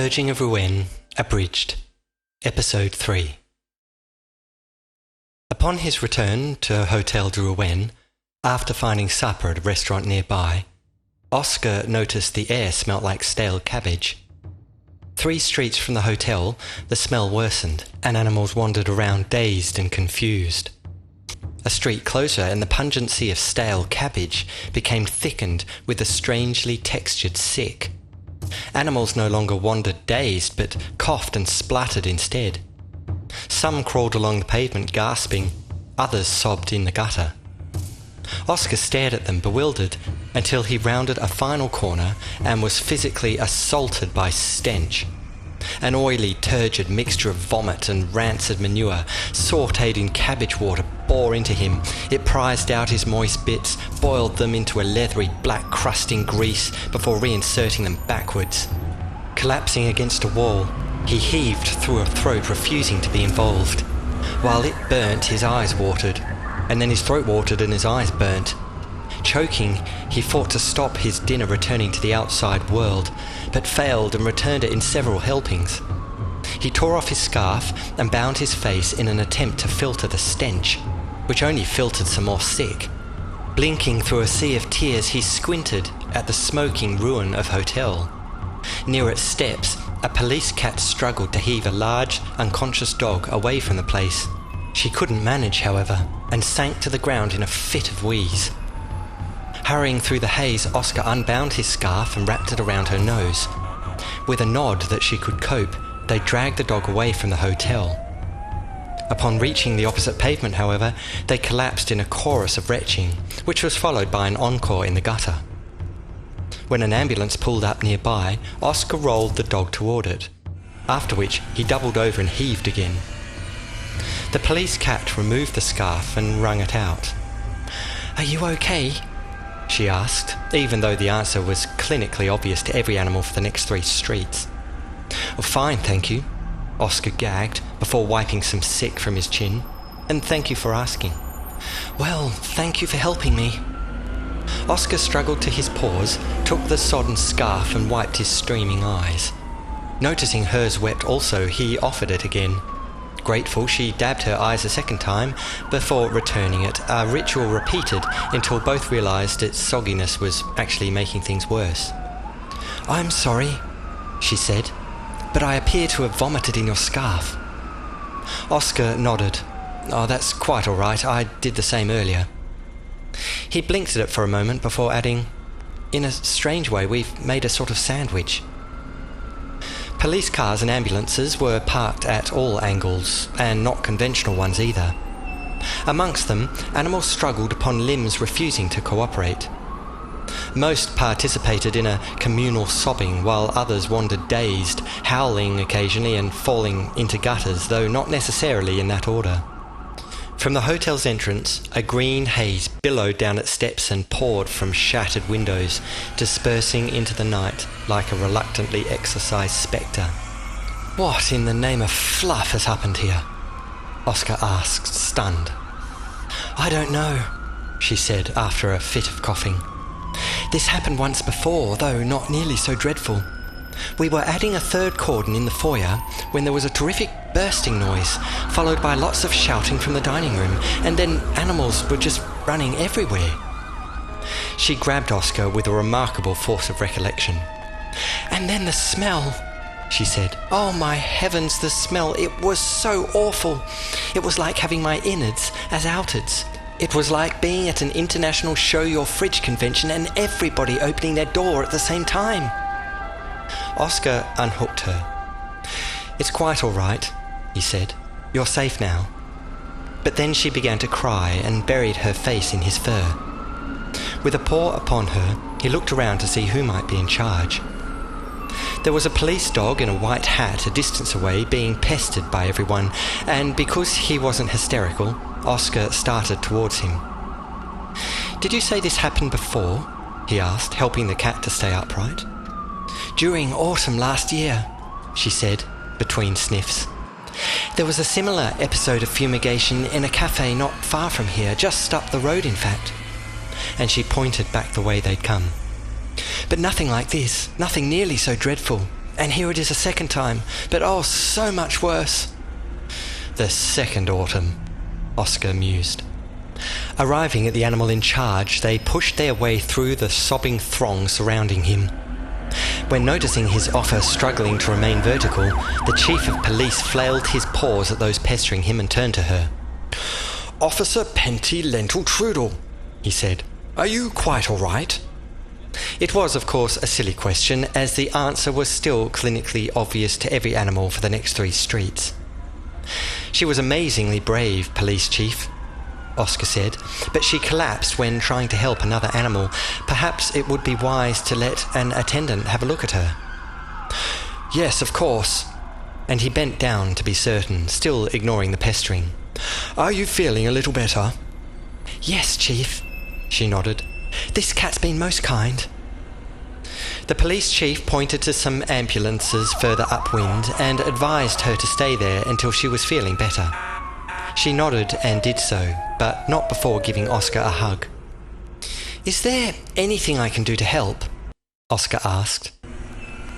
Purging of Ruen, Abridged, Episode 3. Upon his return to Hotel de Ruen, after finding supper at a restaurant nearby, Oscar noticed the air smelt like stale cabbage. 3 streets from the hotel, the smell worsened, and animals wandered around dazed and confused. A street closer, and the pungency of stale cabbage became thickened with a strangely textured sick. Animals no longer wandered dazed, but coughed and spluttered instead. Some crawled along the pavement gasping, others sobbed in the gutter. Oscar stared at them bewildered until he rounded a final corner and was physically assaulted by stench. An oily, turgid mixture of vomit and rancid manure, sautéed in cabbage water, bore into him. It prized out his moist bits, boiled them into a leathery, black crusting grease before reinserting them backwards. Collapsing against a wall, he heaved through a throat refusing to be involved. While it burnt, his eyes watered, and then his throat watered and his eyes burnt. Choking, he fought to stop his dinner returning to the outside world, but failed and returned it in several helpings. He tore off his scarf and bound his face in an attempt to filter the stench, which only filtered some more sick. Blinking through a sea of tears, he squinted at the smoking ruin of hotel. Near its steps, a police cat struggled to heave a large, unconscious dog away from the place. She couldn't manage, however, and sank to the ground in a fit of wheeze. Hurrying through the haze, Oscar unbound his scarf and wrapped it around her nose. With a nod that she could cope, they dragged the dog away from the hotel. Upon reaching the opposite pavement, however, they collapsed in a chorus of retching, which was followed by an encore in the gutter. When an ambulance pulled up nearby, Oscar rolled the dog toward it, after which he doubled over and heaved again. The police cat removed the scarf and wrung it out. "Are you okay?" she asked, even though the answer was clinically obvious to every animal for the next 3 streets. "Oh, fine, thank you," Oscar gagged before wiping some sick from his chin. "And thank you for asking." "Well, thank you for helping me." Oscar struggled to his paws, took the sodden scarf and wiped his streaming eyes. Noticing hers wept also, he offered it again. Grateful, she dabbed her eyes a second time before returning it, a ritual repeated until both realized its sogginess was actually making things worse. "I'm sorry," she said, "but I appear to have vomited in your scarf." Oscar nodded. "Oh, that's quite all right. I did the same earlier." He blinked at it for a moment before adding, "In a strange way, we've made a sort of sandwich." Police cars and ambulances were parked at all angles, and not conventional ones either. Amongst them, animals struggled upon limbs refusing to cooperate. Most participated in a communal sobbing, while others wandered dazed, howling occasionally and falling into gutters, though not necessarily in that order. From the hotel's entrance, a green haze billowed down its steps and poured from shattered windows, dispersing into the night like a reluctantly exorcised spectre. "What in the name of fluff has happened here?" Oscar asked, stunned. "I don't know," she said after a fit of coughing. "This happened once before, though not nearly so dreadful. We were adding a 3rd cordon in the foyer when there was a terrific bursting noise, followed by lots of shouting from the dining room, and then animals were just running everywhere." She grabbed Oscar with a remarkable force of recollection. "And then the smell," she said. "Oh my heavens, the smell! It was so awful. It was like having my innards as outards. It was like being at an international show your fridge convention and everybody opening their door at the same time." Oscar unhooked her. "It's quite all right," he said. "You're safe now." But then she began to cry and buried her face in his fur. With a paw upon her, he looked around to see who might be in charge. There was a police dog in a white hat a distance away being pestered by everyone, and because he wasn't hysterical, Oscar started towards him. "Did you say this happened before?" he asked, helping the cat to stay upright. "During autumn last year," she said, between sniffs. "There was a similar episode of fumigation in a cafe not far from here, just up the road in fact." And she pointed back the way they'd come. "But nothing like this, nothing nearly so dreadful. And here it is a second time, but oh, so much worse. The second autumn, Oscar mused. Arriving at the animal in charge, they pushed their way through the sobbing throng surrounding him. When noticing his offer struggling to remain vertical, the chief of police flailed his paws at those pestering him and turned to her. "Officer Penty Lentil Trudel," he said. "Are you quite all right?" It was, of course, a silly question, as the answer was still clinically obvious to every animal for the next 3 streets. "She was amazingly brave, police chief," Oscar said, "but she collapsed when trying to help another animal. Perhaps it would be wise to let an attendant have a look at her." "Yes, of course." And he bent down to be certain, still ignoring the pestering. "Are you feeling a little better?" "Yes, Chief," she nodded. "This cat's been most kind." The police chief pointed to some ambulances further upwind and advised her to stay there until she was feeling better. She nodded and did so, but not before giving Oscar a hug. "Is there anything I can do to help?" Oscar asked.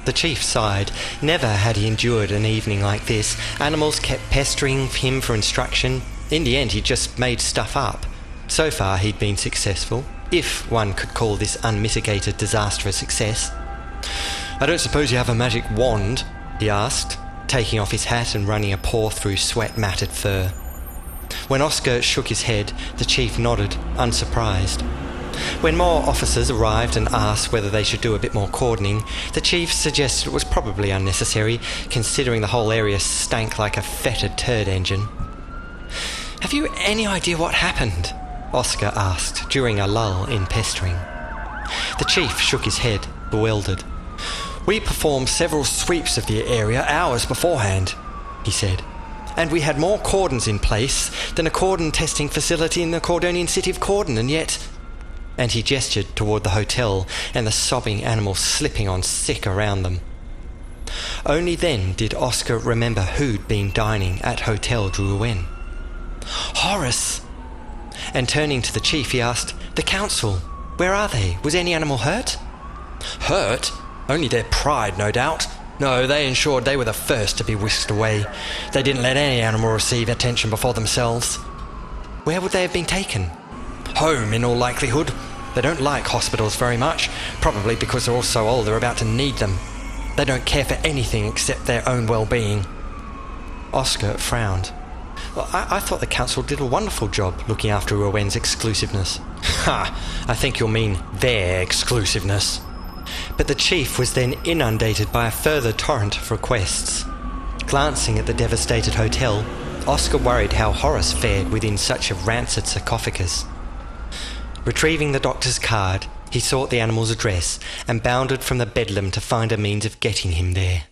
The chief sighed. Never had he endured an evening like this. Animals kept pestering him for instruction. In the end, he just made stuff up. So far, he'd been successful, if one could call this unmitigated disaster a success. "I don't suppose you have a magic wand?" he asked, taking off his hat and running a paw through sweat-matted fur. When Oscar shook his head, the chief nodded, unsurprised. When more officers arrived and asked whether they should do a bit more cordoning, the chief suggested it was probably unnecessary, considering the whole area stank like a fetid turd engine. "Have you any idea what happened?" Oscar asked, during a lull in pestering. The chief shook his head, bewildered. "We performed several sweeps of the area hours beforehand," he said. "And we had more cordons in place than a cordon testing facility in the Cordonian city of Cordon, and yet..." And he gestured toward the hotel and the sobbing animals slipping on sick around them. Only then did Oscar remember who'd been dining at Hotel Ruen. "Horace!" And turning to the chief, he asked, "The council, where are they? Was any animal hurt?" "Hurt? Only their pride, no doubt. No, they ensured they were the first to be whisked away. They didn't let any animal receive attention before themselves." "Where would they have been taken?" "Home, in all likelihood. They don't like hospitals very much, probably because they're all so old they're about to need them. They don't care for anything except their own well-being." Oscar frowned. "Well, I thought the council did a wonderful job looking after Ruen's exclusiveness." "Ha! I think you'll mean their exclusiveness." But the chief was then inundated by a further torrent of requests. Glancing at the devastated hotel, Oscar worried how Horace fared within such a rancid sarcophagus. Retrieving the doctor's card, he sought the animal's address and bounded from the bedlam to find a means of getting him there.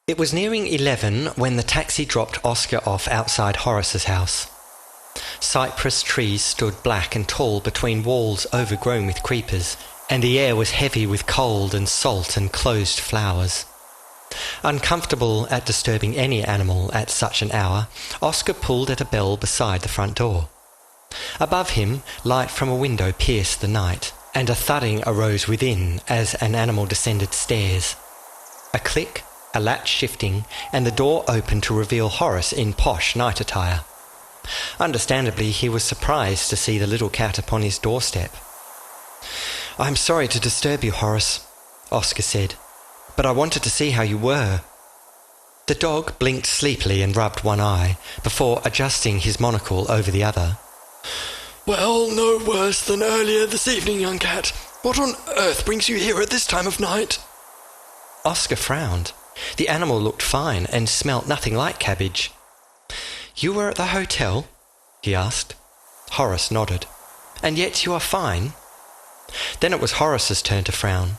It was nearing 11 when the taxi dropped Oscar off outside Horace's house. Cypress trees stood black and tall between walls overgrown with creepers, and the air was heavy with cold and salt and closed flowers. Uncomfortable at disturbing any animal at such an hour, Oscar pulled at a bell beside the front door. Above him, light from a window pierced the night, and a thudding arose within as an animal descended stairs. A click, a latch shifting, and the door opened to reveal Horace in posh night attire. Understandably, he was surprised to see the little cat upon his doorstep. "I'm sorry to disturb you, Horace," Oscar said, "but I wanted to see how you were." The dog blinked sleepily and rubbed one eye, before adjusting his monocle over the other. "Well, no worse than earlier this evening, young cat. What on earth brings you here at this time of night?" Oscar frowned. The animal looked fine and smelt nothing like cabbage. "You were at the hotel?" he asked. Horace nodded. "And yet you are fine?" Then it was Horace's turn to frown.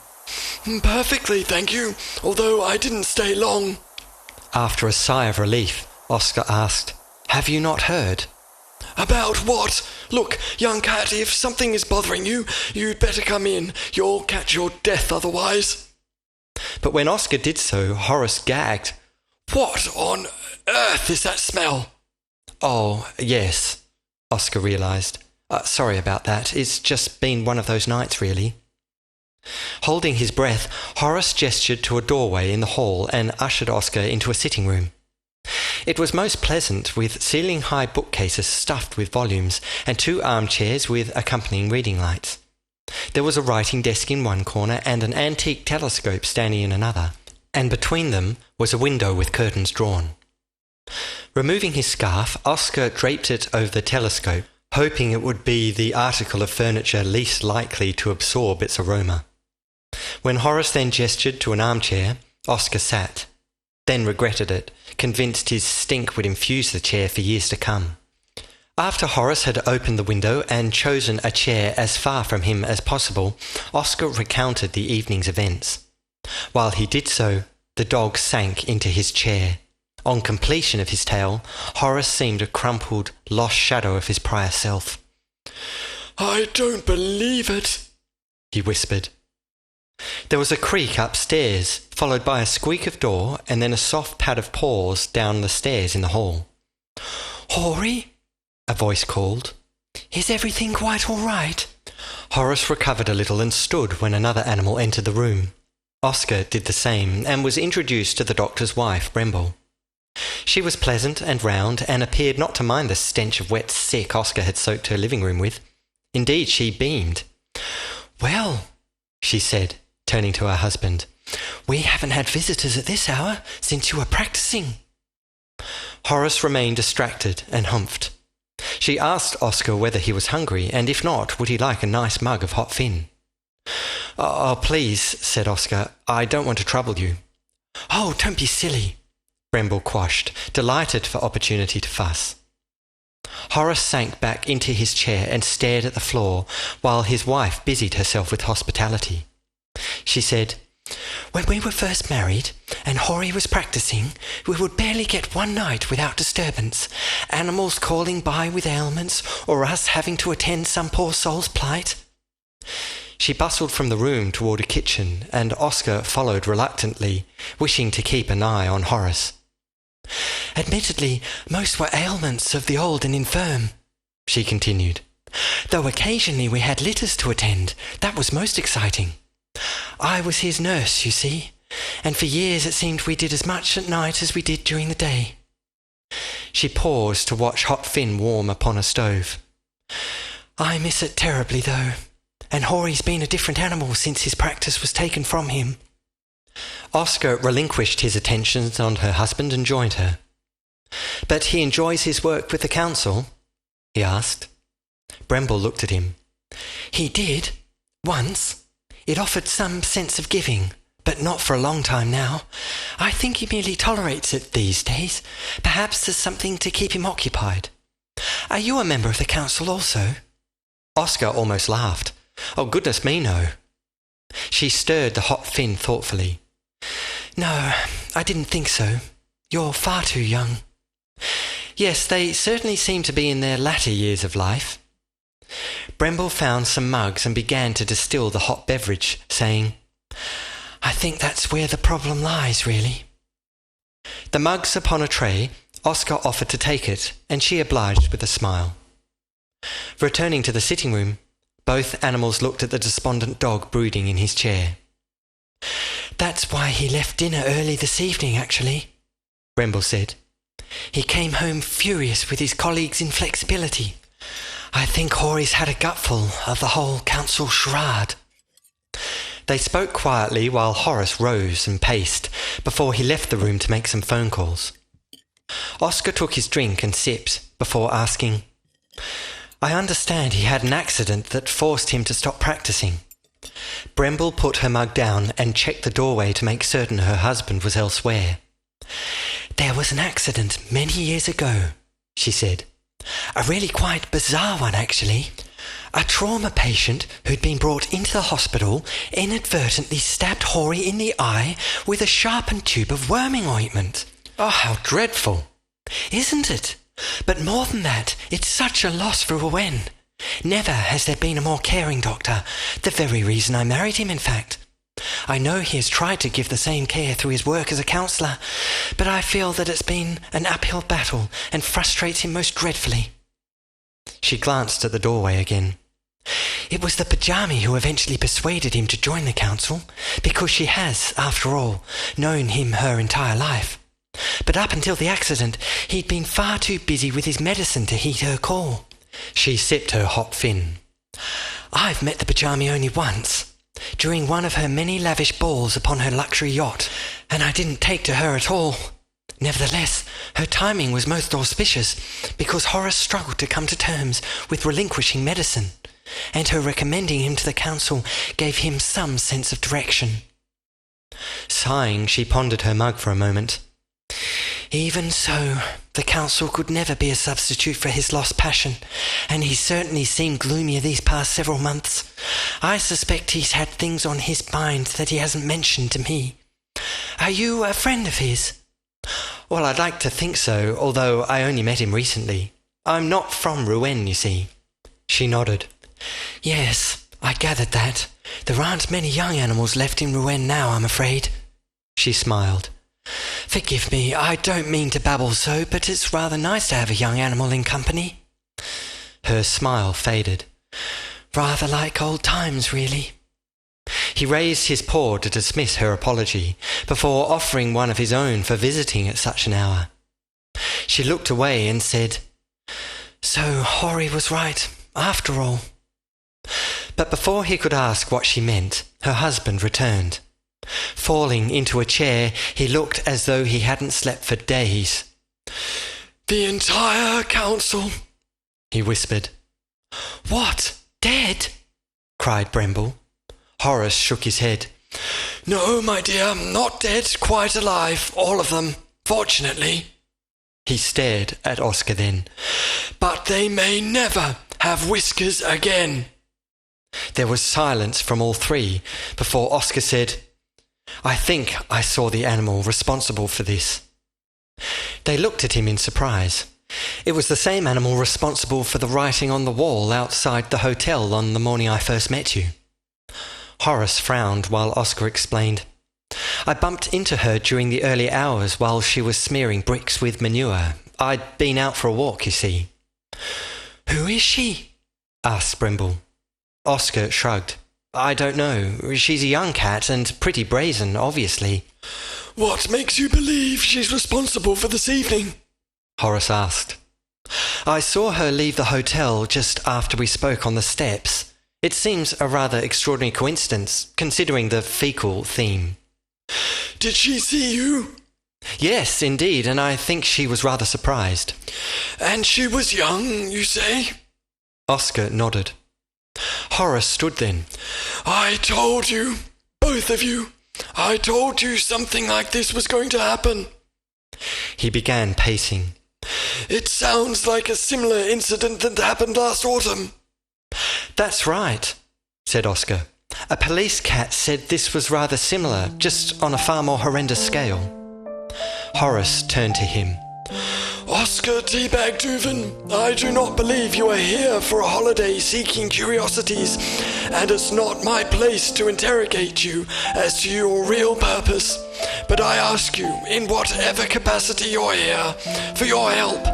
"Perfectly, thank you, although I didn't stay long." After a sigh of relief, Oscar asked, "Have you not heard?" "About what? Look, young cat, if something is bothering you, you'd better come in. You'll catch your death otherwise." But when Oscar did so, Horace gagged. "What on earth is that smell?" "Oh, yes," Oscar realised. Sorry about that. It's just been one of those nights, really." Holding his breath, Horace gestured to a doorway in the hall and ushered Oscar into a sitting room. It was most pleasant, with ceiling-high bookcases stuffed with volumes and 2 armchairs with accompanying reading lights. There was a writing desk in one corner and an antique telescope standing in another, and between them was a window with curtains drawn. Removing his scarf, Oscar draped it over the telescope, hoping it would be the article of furniture least likely to absorb its aroma. When Horace then gestured to an armchair, Oscar sat, then regretted it, convinced his stink would infuse the chair for years to come. After Horace had opened the window and chosen a chair as far from him as possible, Oscar recounted the evening's events. While he did so, the dog sank into his chair. On completion of his tale, Horace seemed a crumpled, lost shadow of his prior self. "I don't believe it," he whispered. There was a creak upstairs, followed by a squeak of door and then a soft pad of paws down the stairs in the hall. "Hory?" a voice called. "Is everything quite all right?" Horace recovered a little and stood when another animal entered the room. Oscar did the same and was introduced to the doctor's wife, Bremble. She was pleasant and round and appeared not to mind the stench of wet sick Oscar had soaked her living room with. Indeed, she beamed. "Well," she said, turning to her husband, "we haven't had visitors at this hour since you were practicing." Horace remained distracted and humphed. She asked Oscar whether he was hungry, and if not, would he like a nice mug of hot Fin. "Oh, please," said Oscar, "I don't want to trouble you." "Oh, don't be silly," Bremble quashed, delighted for opportunity to fuss. Horace sank back into his chair and stared at the floor, while his wife busied herself with hospitality. She said, "When we were first married, and Hory was practicing, we would barely get one night without disturbance, animals calling by with ailments, or us having to attend some poor soul's plight." She bustled from the room toward a kitchen, and Oscar followed reluctantly, wishing to keep an eye on Horace. "Admittedly, most were ailments of the old and infirm," she continued, "though occasionally we had litters to attend. That was most exciting. I was his nurse, you see, and for years it seemed we did as much at night as we did during the day." She paused to watch hot Fin warm upon a stove. "I miss it terribly, though, and Hory's been a different animal since his practice was taken from him." Oscar relinquished his attentions on her husband and joined her. "But he enjoys his work with the council?" he asked. Bremble looked at him. "He did, once. It offered some sense of giving, but not for a long time now. I think he merely tolerates it these days, perhaps as something to keep him occupied. Are you a member of the council also?" Oscar almost laughed. "Oh, goodness me, no." She stirred the hot Fin thoughtfully. "No, I didn't think so. You're far too young." "Yes, they certainly seem to be in their latter years of life." Bremble found some mugs and began to distill the hot beverage, saying, "I think that's where the problem lies, really." The mugs upon a tray, Oscar offered to take it, and she obliged with a smile. Returning to the sitting room, both animals looked at the despondent dog brooding in his chair. "That's why he left dinner early this evening, actually," Bremble said. "He came home furious with his colleagues' inflexibility. I think Hory's had a gutful of the whole council charade." They spoke quietly while Horace rose and paced before he left the room to make some phone calls. Oscar took his drink and sipped before asking, "I understand he had an accident that forced him to stop practicing." Bremble put her mug down and checked the doorway to make certain her husband was elsewhere. "There was an accident many years ago," she said. "A really quite bizarre one, actually. A trauma patient who'd been brought into the hospital inadvertently stabbed Hory in the eye with a sharpened tube of worming ointment." "Oh, how dreadful!" "Isn't it? But more than that, it's such a loss for Ruen. Never has there been a more caring doctor. The very reason I married him, in fact. I know he has tried to give the same care through his work as a counsellor, but I feel that it's been an uphill battle and frustrates him most dreadfully." She glanced at the doorway again. It was the Pajami who eventually persuaded him to join the council, because she has, after all, known him her entire life. But up until the accident, he'd been far too busy with his medicine to heed her call. She sipped her hot fin. I've met the Pajami only once, during one of her many lavish balls upon her luxury yacht, and I didn't take to her at all. Nevertheless, her timing was most auspicious, because Horace struggled to come to terms with relinquishing medicine, and her recommending him to the council gave him some sense of direction. Sighing, she pondered her mug for a moment. Even so, the council could never be a substitute for his lost passion, and he certainly seemed gloomier these past several months. I suspect he's had things on his mind that he hasn't mentioned to me. Are you a friend of his? Well, I'd like to think so, although I only met him recently. I'm not from Ruen, you see. She nodded. Yes, I gathered that. There aren't many young animals left in Ruen now, I'm afraid. She smiled. Forgive me, I don't mean to babble so, but it's rather nice to have a young animal in company. Her smile faded. Rather like old times, really. He raised his paw to dismiss her apology, before offering one of his own for visiting at such an hour. She looked away and said, So Horry was right, after all. But before he could ask what she meant, her husband returned. Falling into a chair, he looked as though he hadn't slept for days. The entire council, he whispered. What? Dead? Cried Bremble. Horace shook his head. No, my dear, not dead, quite alive, all of them, fortunately. He stared at Oscar then. But they may never have whiskers again. There was silence from all three before Oscar said, I think I saw the animal responsible for this. They looked at him in surprise. It was the same animal responsible for the writing on the wall outside the hotel on the morning I first met you. Horace frowned while Oscar explained. I bumped into her during the early hours while she was smearing bricks with manure. I'd been out for a walk, you see. Who is she? Asked Bremble. Oscar shrugged. I don't know. She's a young cat and pretty brazen, obviously. What makes you believe she's responsible for this evening? Horace asked. I saw her leave the hotel just after we spoke on the steps. It seems a rather extraordinary coincidence, considering the fecal theme. Did she see you? Yes, indeed, and I think she was rather surprised. And she was young, you say? Oscar nodded. Horace stood then. I told you, both of you, I told you something like this was going to happen. He began pacing. It sounds like a similar incident that happened last autumn. That's right, said Oscar. A police cat said this was rather similar, just on a far more horrendous scale. Horace turned to him. Oscar Teabag-Dooven, I do not believe you are here for a holiday seeking curiosities, and it's not my place to interrogate you as to your real purpose. But I ask you, in whatever capacity you're here, for your help,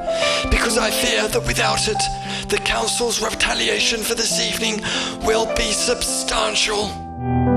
because I fear that without it, the council's retaliation for this evening will be substantial.